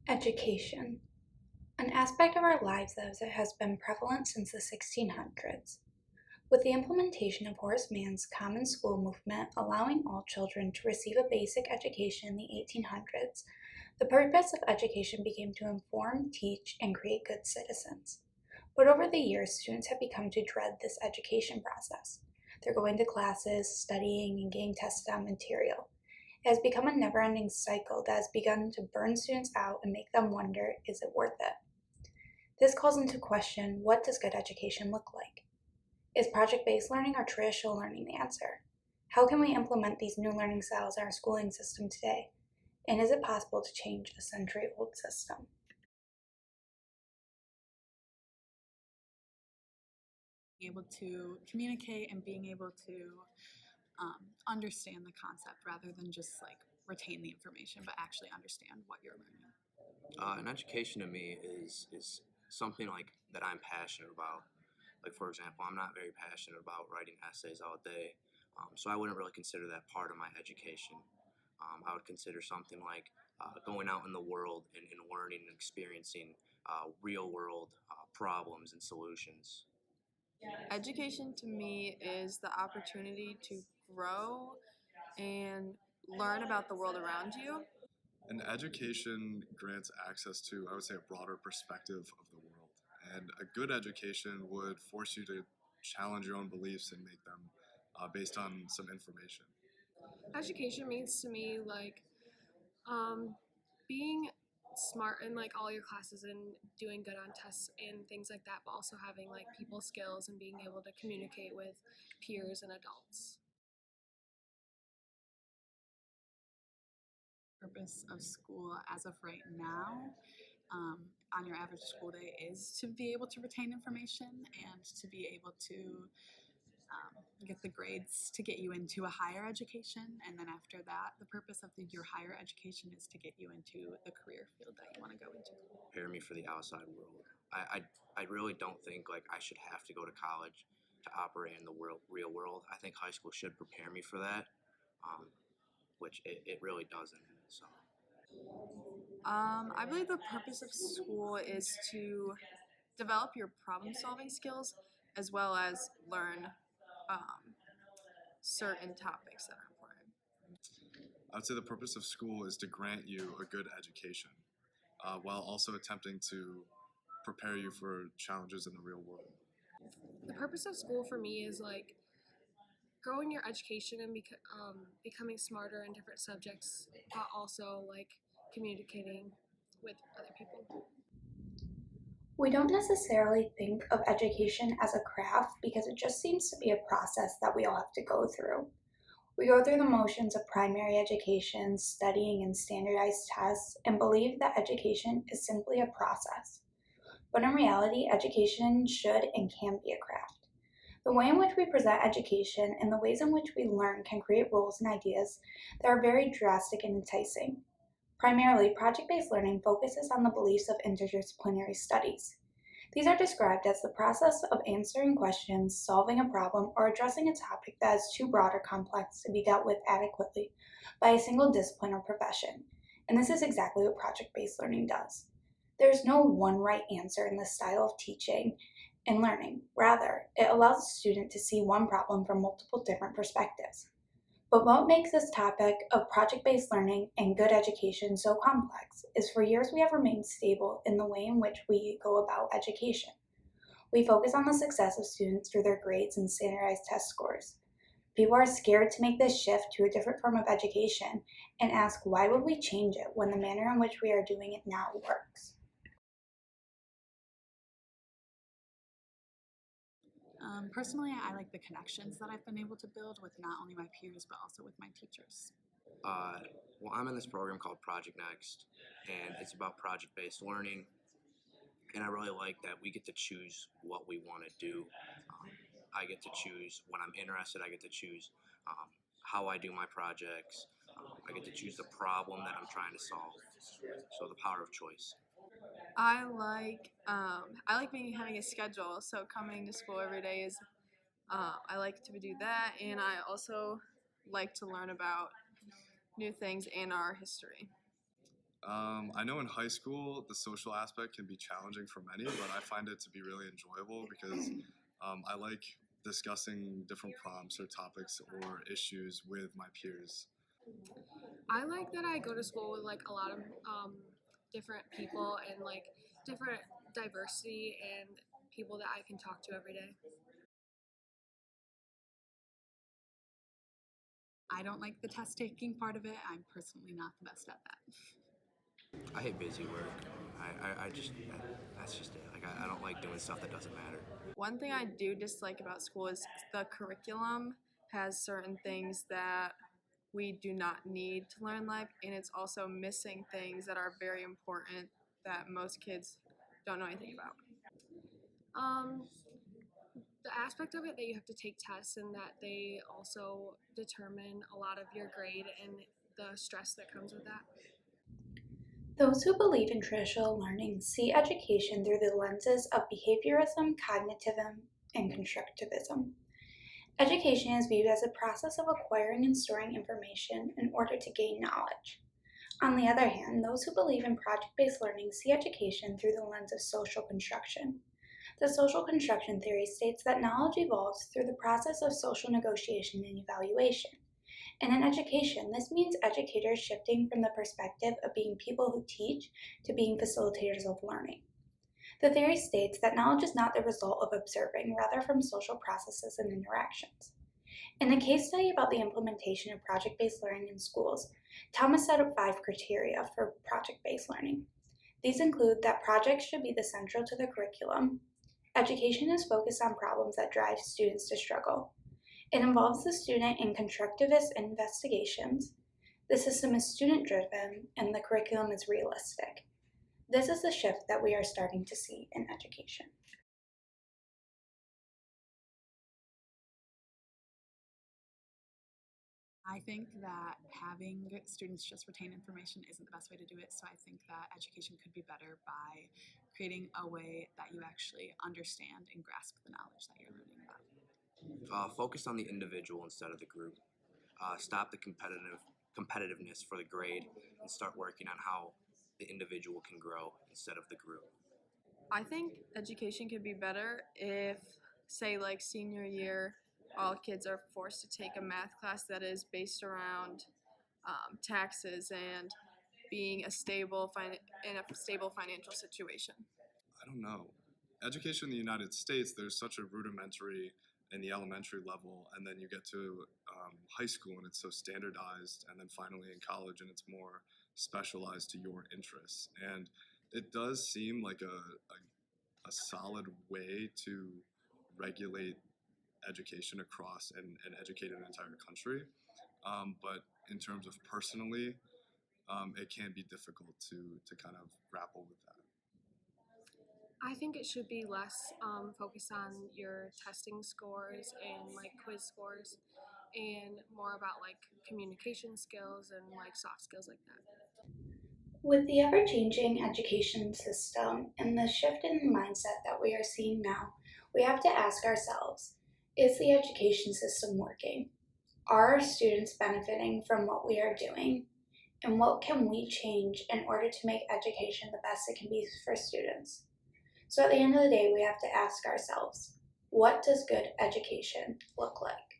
Education, an aspect of our lives that has been prevalent since the 1600s. With the implementation of Horace Mann's Common School movement allowing all children to receive a basic education in the 1800s, the purpose of education became to inform, teach, and create good citizens. But over the years, students have become to dread this education process. They're going to classes, studying, and getting tested on material. It has become a never-ending cycle that has begun to burn students out and make them wonder, is it worth it? This calls into question, what does good education look like? Is project-based learning or traditional learning the answer? How can we implement these new learning styles in our schooling system today? And is it possible to change a century-old system? Able to communicate and being able to understand the concept rather than just like retain the information, but actually understand what you're learning. An education to me is something like that I'm passionate about. Like for example, I'm not very passionate about writing essays all day, so I wouldn't really consider that part of my education. I would consider something like going out in the world and learning and experiencing real world problems and solutions. Education to me is the opportunity to grow and learn about the world around you. An education grants access to, I would say, a broader perspective of the world. And a good education would force you to challenge your own beliefs and make them based on some information. Education means to me like being smart in like all your classes and doing good on tests and things like that, but also having like people skills and being able to communicate with peers and adults. Purpose of school as of right now on your average school day is to be able to retain information and to be able to get the grades to get you into a higher education, and then after that the purpose of your higher education is to get you into the career field that you want to go into. Prepare me for the outside world. I really don't think like I should have to go to college to operate in the real world. I think high school should prepare me for that, which it really doesn't. So. I believe the purpose of school is to develop your problem solving skills as well as learn certain topics that are important. I would say the purpose of school is to grant you a good education while also attempting to prepare you for challenges in the real world. The purpose of school for me is like growing your education and becoming smarter in different subjects, but also like communicating with other people. We don't necessarily think of education as a craft because it just seems to be a process that we all have to go through. We go through the motions of primary education, studying, and standardized tests, and believe that education is simply a process. But in reality, education should and can be a craft. The way in which we present education and the ways in which we learn can create roles and ideas that are very drastic and enticing. Primarily, project-based learning focuses on the beliefs of interdisciplinary studies. These are described as the process of answering questions, solving a problem, or addressing a topic that is too broad or complex to be dealt with adequately by a single discipline or profession. And this is exactly what project-based learning does. There is no one right answer in this style of teaching and learning. Rather, it allows the student to see one problem from multiple different perspectives. But what makes this topic of project-based learning and good education so complex is for years we have remained stable in the way in which we go about education. We focus on the success of students through their grades and standardized test scores. People are scared to make this shift to a different form of education and ask why would we change it when the manner in which we are doing it now works. Personally, I like the connections that I've been able to build with not only my peers but also with my teachers. Well, I'm in this program called Project Next, and it's about project-based learning. And I really like that we get to choose what we want to do. I get to choose when I'm interested. I get to choose how I do my projects. I get to choose the problem that I'm trying to solve. So the power of choice. I like having a schedule. So coming to school every day is I like to do that, and I also like to learn about new things in our history. I know in high school the social aspect can be challenging for many, but I find it to be really enjoyable because I like discussing different prompts or topics or issues with my peers. I like that I go to school with like a lot of different people and like different diversity and people that I can talk to every day. I don't like the test taking part of it. I'm personally not the best at that. I hate busy work. That's just it. Like, I don't like doing stuff that doesn't matter. One thing I do dislike about school is the curriculum has certain things that we do not need to learn life, and it's also missing things that are very important that most kids don't know anything about. Um, the aspect of it that you have to take tests and that they also determine a lot of your grade and the stress that comes with that. Those who believe in traditional learning see education through the lenses of behaviorism, cognitivism, and constructivism. Education is viewed as a process of acquiring and storing information in order to gain knowledge. On the other hand, those who believe in project-based learning see education through the lens of social construction. The social construction theory states that knowledge evolves through the process of social negotiation and evaluation. And in education, this means educators shifting from the perspective of being people who teach to being facilitators of learning. The theory states that knowledge is not the result of observing, rather from social processes and interactions. In the case study about the implementation of project-based learning in schools, Thomas set up 5 criteria for project-based learning. These include that projects should be the central to the curriculum. Education is focused on problems that drive students to struggle. It involves the student in constructivist investigations. The system is student-driven, and the curriculum is realistic. This is the shift that we are starting to see in education. I think that having students just retain information isn't the best way to do it, so I think that education could be better by creating a way that you actually understand and grasp the knowledge that you're learning about. Focus on the individual instead of the group. Stop the competitiveness for the grade and start working on how the individual can grow instead of the group. I think education could be better if, say, like senior year, all kids are forced to take a math class that is based around taxes and being in a stable financial situation. I don't know. Education in the United States, there's such a rudimentary in the elementary level, and then you get to high school and it's so standardized, and then finally in college and it's more specialized to your interests. And it does seem like a solid way to regulate education across and educate an entire country. But in terms of personally, it can be difficult to kind of grapple with that. I think it should be less focused on your testing scores and like quiz scores and more about like communication skills and like soft skills like that. With the ever-changing education system and the shift in mindset that we are seeing now, we have to ask ourselves, is the education system working? Are our students benefiting from what we are doing? And what can we change in order to make education the best it can be for students? So at the end of the day, we have to ask ourselves, what does good education look like?